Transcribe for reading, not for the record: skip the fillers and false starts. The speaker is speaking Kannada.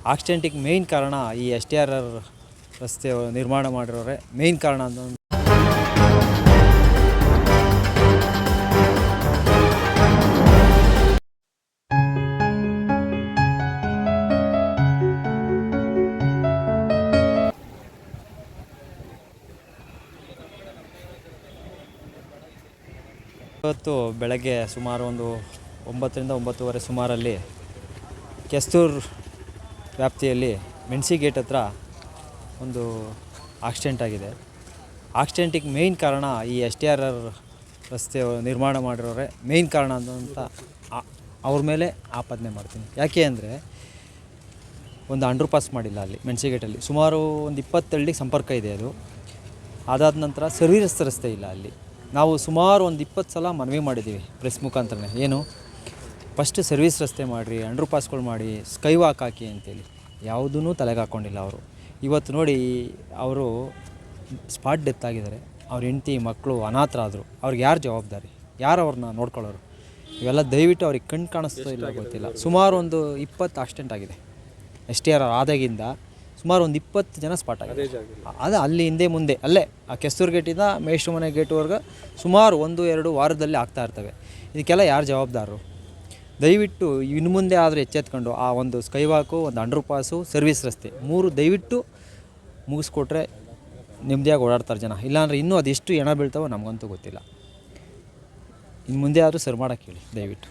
ಆಕ್ಸಿಡೆಂಟಿಗೆ ಮೇಯ್ನ್ ಕಾರಣ ಈ STRR ರಸ್ತೆ ನಿರ್ಮಾಣ ಮಾಡಿರೋರೆ ಮೇಯ್ನ್ ಕಾರಣ ಅಂತ. ಇವತ್ತು ಬೆಳಗ್ಗೆ ಸುಮಾರು ಒಂದು 9ರಿಂದ 9:30 ಸುಮಾರಲ್ಲಿ ಕೆಸ್ತೂರು ವ್ಯಾಪ್ತಿಯಲ್ಲಿ ಮೆಣಸಿ ಗೇಟ್ ಹತ್ರ ಒಂದು ಆಕ್ಸಿಡೆಂಟ್ ಆಗಿದೆ. ಆಕ್ಸಿಡೆಂಟಿಗೆ ಮೇಯ್ನ್ ಕಾರಣ ಈ STRR ರಸ್ತೆ ನಿರ್ಮಾಣ ಮಾಡಿರೋರೆ ಮೇಯ್ನ್ ಕಾರಣ ಅಂತ ಅವ್ರ ಮೇಲೆ ಆಪಾದನೆ ಮಾಡ್ತೀನಿ. ಯಾಕೆ ಅಂದರೆ ಒಂದು ಅಂಡರ್ ಪಾಸ್ ಮಾಡಿಲ್ಲ ಅಲ್ಲಿ ಮೆಣಸಿ ಗೇಟಲ್ಲಿ. ಸುಮಾರು ಒಂದು 20 ಹಳ್ಳಿಗೆ ಸಂಪರ್ಕ ಇದೆ ಅದು. ಅದಾದ ನಂತರ ಸರ್ವಿಸ್ ರಸ್ತೆ ಇಲ್ಲ ಅಲ್ಲಿ. ನಾವು ಸುಮಾರು ಒಂದು 20 ಸಲ ಮನವಿ ಮಾಡಿದ್ದೀವಿ ಪ್ರೆಸ್ ಮುಖಾಂತರನೇ. ಏನು ಫಸ್ಟ್ ಸರ್ವಿಸ್ ರಸ್ತೆ ಮಾಡಿರಿ, ಅಂಡರ್ ಪಾಸ್ಗಳು ಮಾಡಿ, ಸ್ಕೈ ವಾಕ್ ಹಾಕಿ ಅಂತೇಳಿ. ಯಾವುದೂ ತಲೆಗೆ ಹಾಕ್ಕೊಂಡಿಲ್ಲ ಅವರು. ಇವತ್ತು ನೋಡಿ, ಅವರು ಸ್ಪಾಟ್ ಡೆತ್ ಆಗಿದ್ದಾರೆ. ಅವ್ರ ಹೆಂಡತಿ ಮಕ್ಕಳು ಅನಾಥರಾದರು. ಅವ್ರಿಗೆ ಯಾರು ಜವಾಬ್ದಾರಿ? ಯಾರು ಅವ್ರನ್ನ ನೋಡ್ಕೊಳ್ಳೋರು? ಇವೆಲ್ಲ ದಯವಿಟ್ಟು ಅವ್ರಿಗೆ ಕಣ್ಣು ಕಾಣಿಸ್ತೋ ಇಲ್ಲ ಗೊತ್ತಿಲ್ಲ. ಸುಮಾರು ಒಂದು 20 ಆಕ್ಸಿಡೆಂಟ್ ಆಗಿದೆ STRR ಆದಾಗಿಂದ. ಸುಮಾರು ಒಂದು 20 ಜನ ಸ್ಪಾಟ್ ಆಗಿದೆ. ಅದು ಅಲ್ಲಿ ಹಿಂದೆ ಮುಂದೆ ಅಲ್ಲೇ ಆ ಕೆಸ್ತೂರು ಗೇಟಿಂದ ಮೇಷ್ಟ್ರ ಮನೆ ಗೇಟ್ವರೆಗೆ ಸುಮಾರು 1-2 ವಾರದಲ್ಲಿ ಆಗ್ತಾ ಇರ್ತವೆ. ಇದಕ್ಕೆಲ್ಲ ಯಾರು ಜವಾಬ್ದಾರರು? ದಯವಿಟ್ಟು ಇನ್ನು ಮುಂದೆ ಆದರೆ ಎಚ್ಚೆತ್ಕೊಂಡು ಆ ಒಂದು ಸ್ಕೈ ವಾಕು, ಒಂದು ಅಂಡರ್ ಪಾಸು, ಸರ್ವಿಸ್ ರಸ್ತೆ 3 ದಯವಿಟ್ಟು ಮುಗಿಸ್ಕೊಟ್ರೆ ನೆಮ್ಮದಿಯಾಗಿ ಓಡಾಡ್ತಾರೆ ಜನ. ಇಲ್ಲಾಂದರೆ ಇನ್ನೂ ಅದೆಷ್ಟು ಹೆಣ ಬೀಳ್ತಾವೋ ನಮಗಂತೂ ಗೊತ್ತಿಲ್ಲ. ಇನ್ನು ಮುಂದೆ ಆದರೂ ಸರಿ ಮಾಡೋಕ್ಕೆ ಹೇಳಿ ದಯವಿಟ್ಟು.